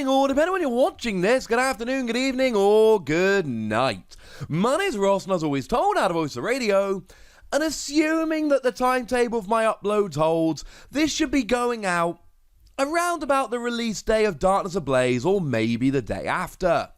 morning, or depending on when you're watching this, good afternoon, good evening, or good night. My name's Ross, and as always told, out of PTCGRadio, and assuming that the timetable of my uploads holds, this should be going out around about the release day of Darknes Ablaze, or maybe the day after.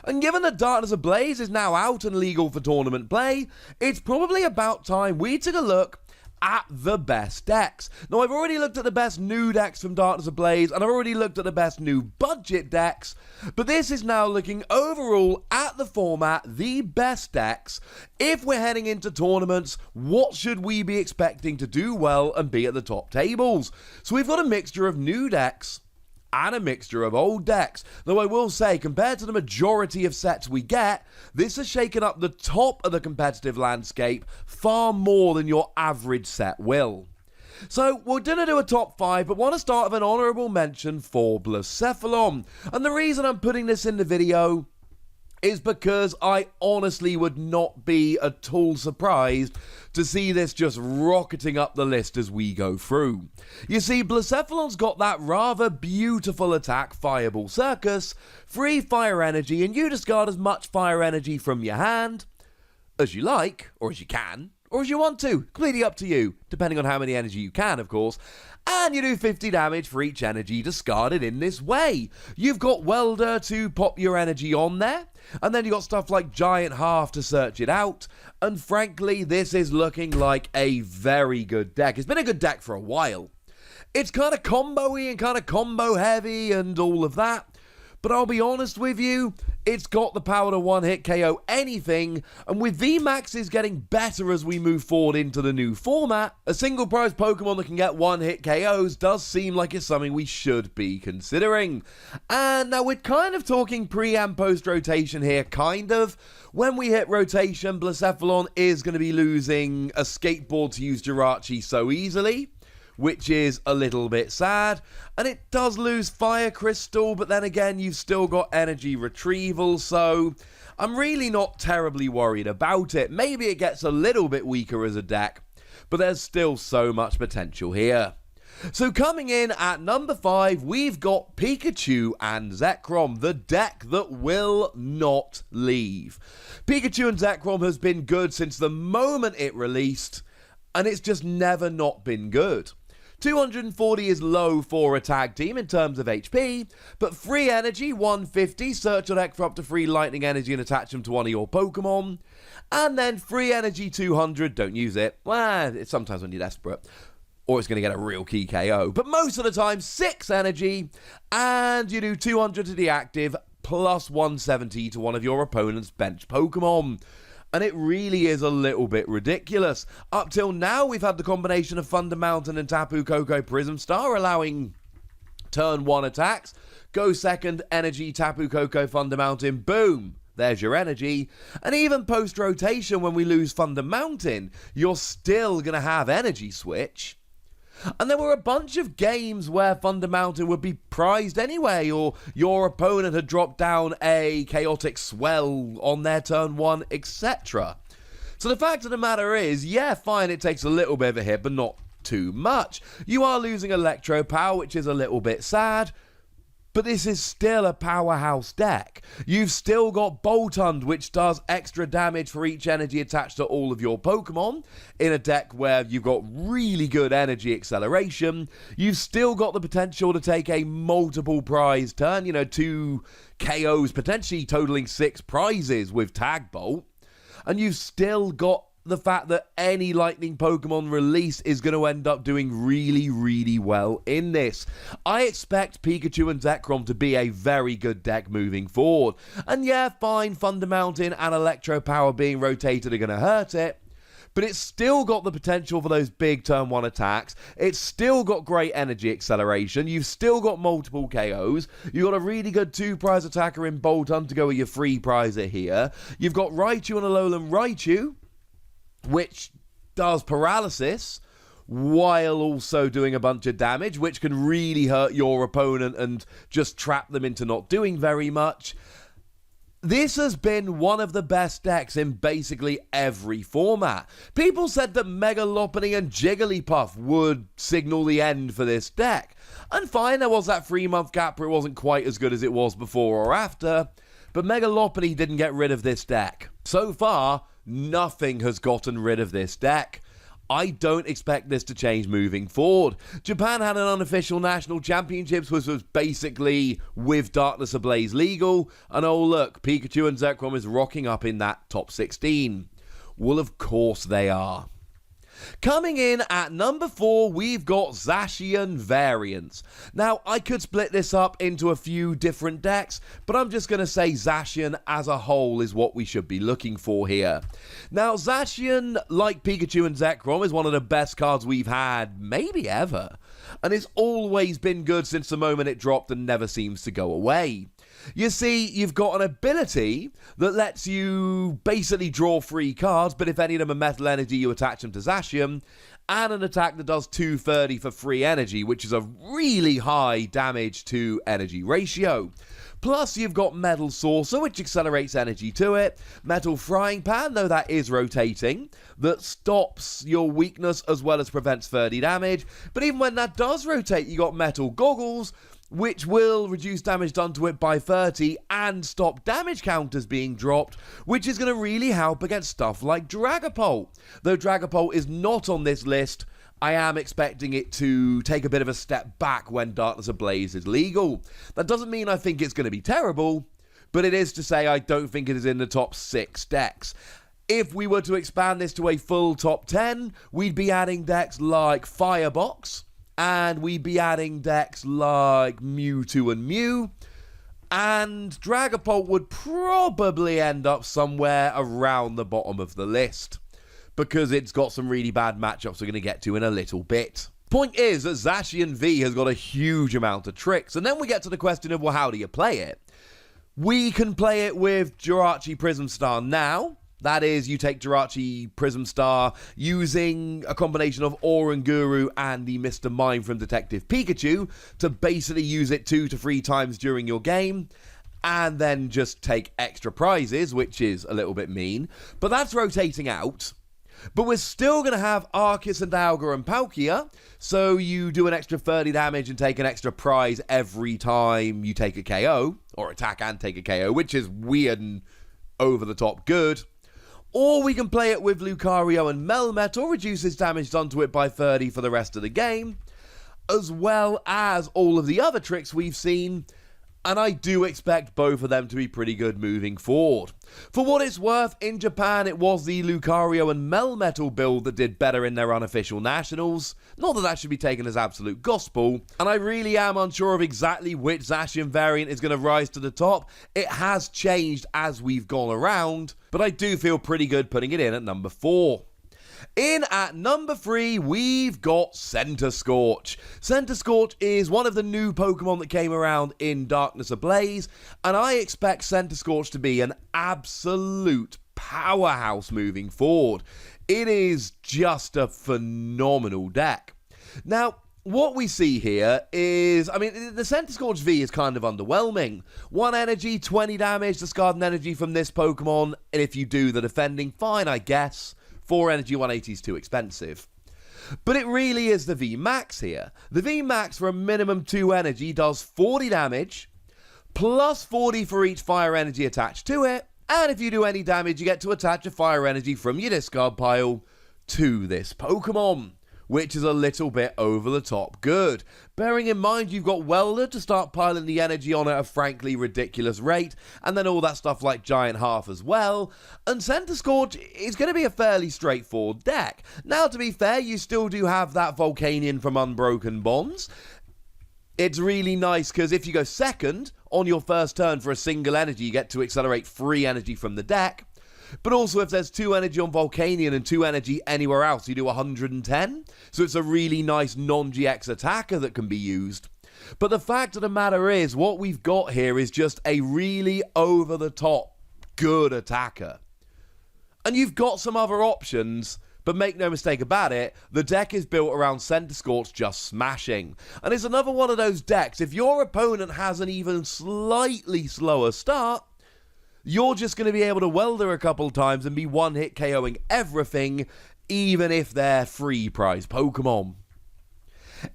And given that Darknes Ablaze is now out and legal for tournament play, it's probably about time we took a look at the best decks. Now, I've already looked at the best new decks from Darknes Ablaze, and I've already looked at the best new budget decks, but this is now looking overall at the format, the best decks. If we're heading into tournaments, what should we be expecting to do well and be at the top tables? So we've got a mixture of new decks and a mixture of old decks. Though I will say, compared to the majority of sets we get, this has shaken up the top of the competitive landscape far more than your average set will. So, we're going to do a top 5, but want to start with an honourable mention for Blacephalon. And the reason I'm putting this in the video is because I honestly would not be at all surprised to see this just rocketing up the list as we go through. You see, Blacephalon's got that rather beautiful attack, Fireball Circus, free fire energy, and you discard as much fire energy from your hand as you like, or as you can, or as you want to. Completely up to you, depending on how many energy you can, of course. And you do 50 damage for each energy discarded in this way. You've got Welder to pop your energy on there, and then you've got stuff like Giant Half to search it out, and frankly, this is looking like a very good deck. It's been a good deck for a while. It's kind of combo-y and kind of combo-heavy and all of that, but I'll be honest with you, it's got the power to one-hit KO anything, and with VMAXs getting better as we move forward into the new format, a single prize Pokemon that can get one-hit KOs does seem like it's something we should be considering. And now we're kind of talking pre- and post-rotation here, kind of. When we hit rotation, Blacephalon is going to be losing a skateboard to use Jirachi so easily, which is a little bit sad, and it does lose Fire Crystal, but then again, you've still got energy retrieval, so I'm really not terribly worried about it. Maybe it gets a little bit weaker as a deck, but there's still so much potential here. So coming in at number 5, we've got Pikachu and Zekrom, the deck that will not leave. Pikachu and Zekrom has been good since the moment it released, and it's just never not been good. 240 is low for a tag team in terms of HP, but free energy, 150, search your deck for up to free lightning energy and attach them to one of your Pokemon, and then free energy 200, don't use it, well, it's sometimes when you're desperate, or it's going to get a real key KO, but most of the time, 6 energy, and you do 200 to the active, plus 170 to one of your opponent's bench Pokemon. And it really is a little bit ridiculous. Up till now, we've had the combination of Thunder Mountain and Tapu Koko Prism Star, allowing turn 1 attacks. Go second, energy, Tapu Koko, Thunder Mountain, boom! There's your energy. And even post-rotation, when we lose Thunder Mountain, you're still going to have energy switch. And there were a bunch of games where Thunder Mountain would be prized anyway, or your opponent had dropped down a Chaotic Swell on their turn 1, etc. So the fact of the matter is, yeah, fine, it takes a little bit of a hit, but not too much. You are losing Electro Power, which is a little bit sad, but this is still a powerhouse deck. You've still got Boltund, which does extra damage for each energy attached to all of your Pokemon, in a deck where you've got really good energy acceleration. You've still got the potential to take a multiple prize turn, 2 KOs, potentially totaling 6 prizes with Tag Bolt. And you've still got the fact that any Lightning Pokemon release is going to end up doing really, really well in this. I expect Pikachu and Zekrom to be a very good deck moving forward. And yeah, fine, Thunder Mountain and Electro Power being rotated are going to hurt it, but it's still got the potential for those big turn 1 attacks. It's still got great energy acceleration. You've still got multiple KOs. You've got a really good 2-prize attacker in Boltund to go with your 3-prizer here. You've got Raichu and Alolan Raichu, which does paralysis while also doing a bunch of damage, which can really hurt your opponent and just trap them into not doing very much. This has been one of the best decks in basically every format. People said that Mega Lopunny and Jigglypuff would signal the end for this deck. And fine, there was that 3-month gap where it wasn't quite as good as it was before or after, but Mega Lopunny didn't get rid of this deck. So far, nothing has gotten rid of this deck. I don't expect this to change moving forward. Japan had an unofficial national championships, which was basically with Darknes Ablaze legal, and oh look, Pikachu and Zekrom is rocking up in that top 16. Well, of course they are. Coming in at number 4, we've got Zacian variants. Now, I could split this up into a few different decks, but I'm just going to say Zacian as a whole is what we should be looking for here. Now, Zacian, like Pikachu and Zekrom, is one of the best cards we've had, maybe ever. And it's always been good since the moment it dropped and never seems to go away. You see, you've got an ability that lets you basically draw 3 cards, but if any of them are Metal Energy, you attach them to Zacian, and an attack that does 230 for free energy, which is a really high damage to energy ratio. Plus, you've got Metal Saucer, which accelerates energy to it, Metal Frying Pan, though that is rotating, that stops your weakness as well as prevents 30 damage, but even when that does rotate, you got Metal Goggles, which will reduce damage done to it by 30 and stop damage counters being dropped, which is going to really help against stuff like Dragapult. Though Dragapult is not on this list, I am expecting it to take a bit of a step back when Darknes Ablaze is legal. That doesn't mean I think it's going to be terrible, but it is to say I don't think it is in the top 6 decks. If we were to expand this to a full top 10, we'd be adding decks like Firebox, and we'd be adding decks like Mewtwo and Mew, and Dragapult would probably end up somewhere around the bottom of the list, because it's got some really bad matchups we're going to get to in a little bit. Point is that Zacian V has got a huge amount of tricks, and then we get to the question of, well, how do you play it? We can play it with Jirachi Prism Star now. That is, you take Jirachi Prism Star using a combination of Oranguru and the Mr. Mime from Detective Pikachu to basically use it 2 to 3 times during your game, and then just take extra prizes, which is a little bit mean, but that's rotating out. But we're still going to have Arceus and Dialga and Palkia, so you do an extra 30 damage and take an extra prize every time you take a KO, or attack and take a KO, which is weird and over-the-top good. Or we can play it with Lucario and Melmetal, reduces damage done to it by 30 for the rest of the game, as well as all of the other tricks we've seen, and I do expect both of them to be pretty good moving forward. For what it's worth, in Japan it was the Lucario and Melmetal build that did better in their unofficial nationals. Not that that should be taken as absolute gospel, and I really am unsure of exactly which Zacian variant is going to rise to the top. It has changed as we've gone around, but I do feel pretty good putting it in at number 4. In at number 3, we've got Centiskorch. Centiskorch is one of the new Pokemon that came around in Darknes Ablaze, and I expect Centiskorch to be an absolute powerhouse moving forward. It is just a phenomenal deck. Now, what we see here is, I mean, the Centiskorch V is kind of underwhelming. 1 energy, 20 damage, discard an energy from this Pokemon, and if you do the defending, fine, I guess. 4 energy, 180 is too expensive. But it really is the VMAX here. The VMAX for a minimum 2 energy does 40 damage, plus 40 for each fire energy attached to it, and if you do any damage, you get to attach a fire energy from your discard pile to this Pokemon, which is a little bit over the top good. Bearing in mind you've got Welder to start piling the energy on at a frankly ridiculous rate, and then all that stuff like Giant Half as well, and Centiskorch is going to be a fairly straightforward deck. Now, to be fair, you still do have that Volcanion from Unbroken Bonds. It's really nice because if you go second on your first turn for a single energy, you get to accelerate 3 energy from the deck. But also, if there's 2 energy on Volcanion and 2 energy anywhere else, you do 110. So it's a really nice non-GX attacker that can be used. But the fact of the matter is, what we've got here is just a really over-the-top good attacker. And you've got some other options, but make no mistake about it, the deck is built around Centiskorch just smashing. And it's another one of those decks, if your opponent has an even slightly slower start, you're just going to be able to welder a couple times and be one-hit KOing everything, even if they're free prize Pokemon.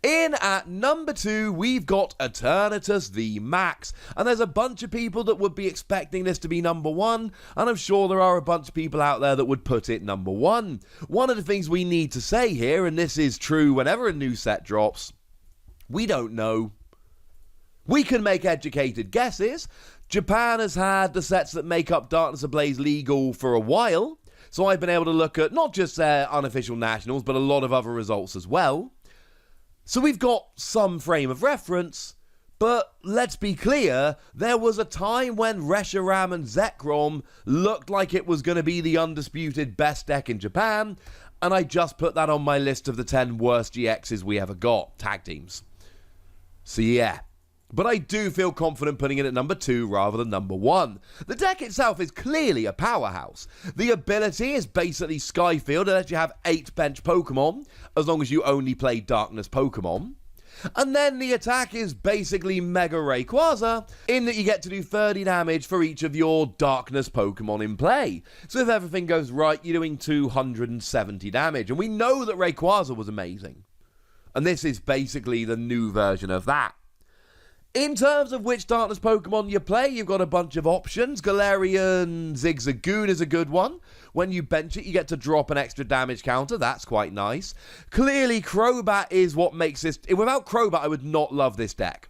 In at number 2, we've got Eternatus the Max, and there's a bunch of people that would be expecting this to be number 1, and I'm sure there are a bunch of people out there that would put it number 1. One of the things we need to say here, and this is true whenever a new set drops, we don't know. We can make educated guesses. Japan has had the sets that make up Darknes Ablaze legal for a while, so I've been able to look at not just their unofficial nationals, but a lot of other results as well. So we've got some frame of reference, but let's be clear, there was a time when Reshiram and Zekrom looked like it was going to be the undisputed best deck in Japan, and I just put that on my list of the 10 worst GXs we ever got, tag teams. So yeah. But I do feel confident putting it at number 2 rather than number 1. The deck itself is clearly a powerhouse. The ability is basically Skyfield and lets you have 8 bench Pokemon, as long as you only play Darkness Pokemon. And then the attack is basically Mega Rayquaza, in that you get to do 30 damage for each of your Darkness Pokemon in play. So if everything goes right, you're doing 270 damage. And we know that Rayquaza was amazing. And this is basically the new version of that. In terms of which Darkness Pokemon you play, you've got a bunch of options. Galarian Zigzagoon is a good one. When you bench it, you get to drop an extra damage counter. That's quite nice. Clearly, Crobat is what makes this... Without Crobat, I would not love this deck.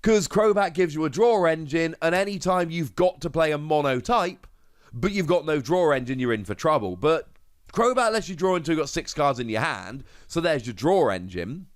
Because Crobat gives you a draw engine, and anytime you've got to play a mono type, but you've got no draw engine, you're in for trouble. But Crobat lets you draw until you've got 6 cards in your hand, so there's your draw engine.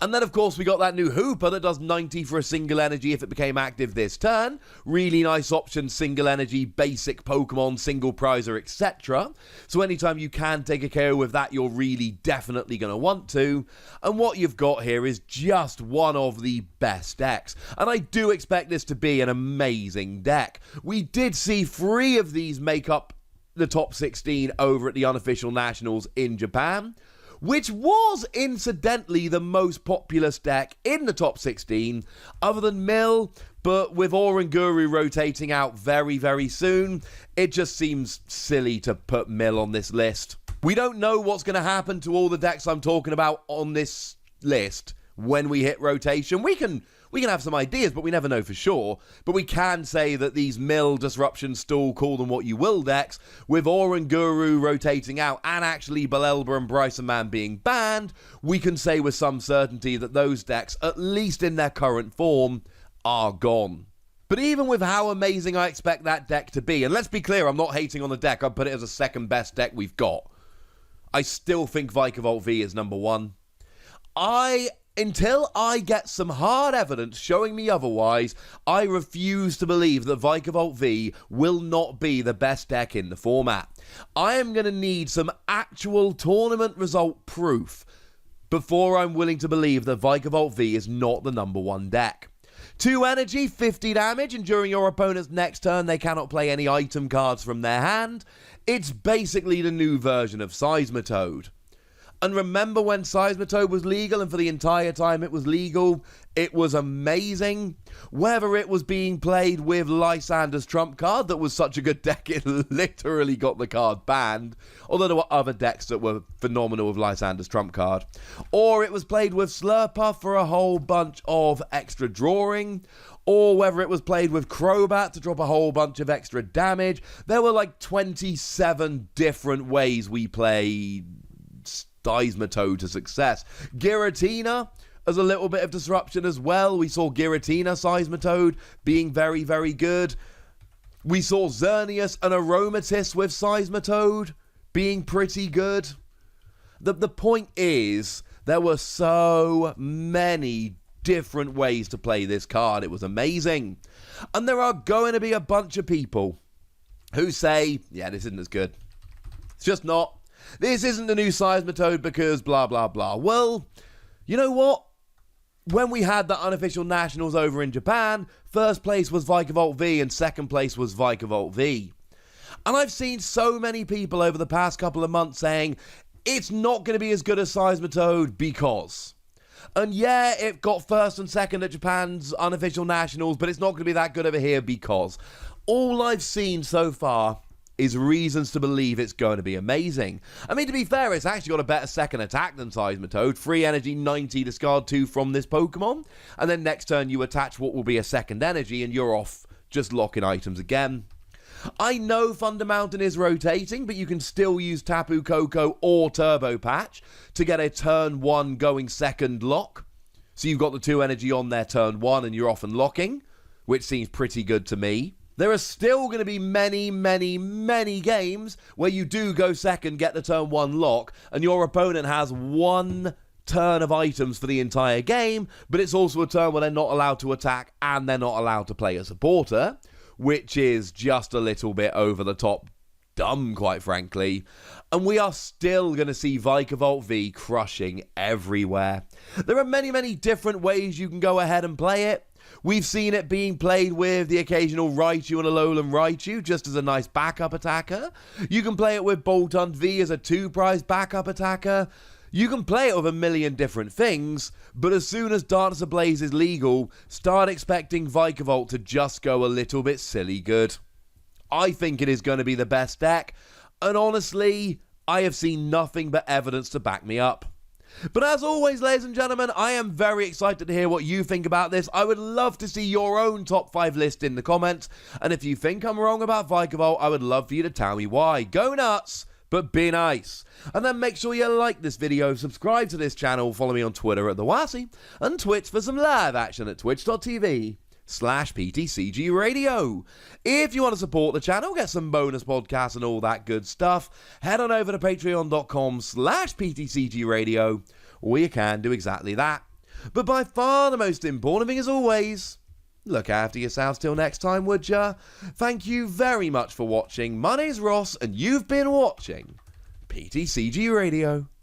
And then, of course, we got that new Hooper that does 90 for a single energy if it became active this turn. Really nice option, single energy, basic Pokemon, single prizer, etc. So anytime you can take a KO with that, you're really definitely going to want to. And what you've got here is just one of the best decks. And I do expect this to be an amazing deck. We did see 3 of these make up the top 16 over at the unofficial nationals in Japan, which was, incidentally, the most populous deck in the top 16, other than Mill, but with Oranguru rotating out very, very soon, it just seems silly to put Mill on this list. We don't know what's going to happen to all the decks I'm talking about on this list when we hit rotation. We can have some ideas, but we never know for sure. But we can say that these Mill, Disruption, Stool, call them what you will decks, with Oranguru rotating out and actually Belelba and Bryson Man being banned, we can say with some certainty that those decks, at least in their current form, are gone. But even with how amazing I expect that deck to be, and let's be clear, I'm not hating on the deck, I'd put it as a second best deck we've got, I still think Vikavolt V is number 1. Until I get some hard evidence showing me otherwise, I refuse to believe that Vikavolt V will not be the best deck in the format. I am going to need some actual tournament result proof before I'm willing to believe that Vikavolt V is not the number 1 deck. 2 energy, 50 damage, and during your opponent's next turn they cannot play any item cards from their hand. It's basically the new version of Seismitoad. And remember when Seismitoad was legal, and for the entire time it was legal, it was amazing. Whether it was being played with Lysander's trump card, that was such a good deck it literally got the card banned, although there were other decks that were phenomenal with Lysander's trump card. Or it was played with Slurpuff for a whole bunch of extra drawing, or whether it was played with Crobat to drop a whole bunch of extra damage. There were like 27 different ways we played Seismitoad to success. Giratina as a little bit of disruption as well. We saw Giratina Seismitoad being very, very good. We saw Xerneas and Aromatisse with Seismitoad being pretty good. The point is, there were so many different ways to play this card. It was amazing. And there are going to be a bunch of people who say, yeah, this isn't as good. It's just not. This isn't the new Seismitoad because blah, blah, blah. Well, you know what? When we had the unofficial nationals over in Japan, first place was Vikavolt V and second place was Vikavolt V. And I've seen so many people over the past couple of months saying, it's not going to be as good as Seismitoad because. And yeah, it got first and second at Japan's unofficial nationals, but it's not going to be that good over here because all I've seen so far is reasons to believe it's going to be amazing. I mean, to be fair, it's actually got a better second attack than Seismitoad. 3 energy, 90, discard 2 from this Pokemon. And then next turn you attach what will be a second energy and you're off just locking items again. I know Thunder Mountain is rotating, but you can still use Tapu Koko or Turbo Patch to get a turn 1 going second lock. So you've got the 2 energy on there turn 1 and you're off and locking, which seems pretty good to me. There are still going to be many games where you do go second, get the turn 1 lock, and your opponent has 1 turn of items for the entire game, but it's also a turn where they're not allowed to attack and they're not allowed to play a supporter, which is just a little bit over the top dumb, quite frankly. And we are still going to see Vikavolt V crushing everywhere. There are many different ways you can go ahead and play it. We've seen it being played with the occasional Raichu and Alolan Raichu just as a nice backup attacker. You can play it with Boltund V as a 2-prize backup attacker. You can play it with a million different things, but as soon as Darknes Ablaze is legal, start expecting Vikavolt to just go a little bit silly good. I think it is going to be the best deck, and honestly, I have seen nothing but evidence to back me up. But as always, ladies and gentlemen, I am very excited to hear what you think about this. I would love to see your own top 5 list in the comments, and if you think I'm wrong about Vikavolt, I would love for you to tell me why. Go nuts, but be nice. And then make sure you like this video, subscribe to this channel, follow me on Twitter at TheWassy, and Twitch for some live action at twitch.tv/PTCGRadio. If you want to support the channel, get some bonus podcasts and all that good stuff, head on over to patreon.com/PTCGRadio, where you can do exactly that. But by far the most important thing, as always, look after yourselves till next time, would ya? Thank you very much for watching. My name's Ross, and you've been watching PTCG Radio.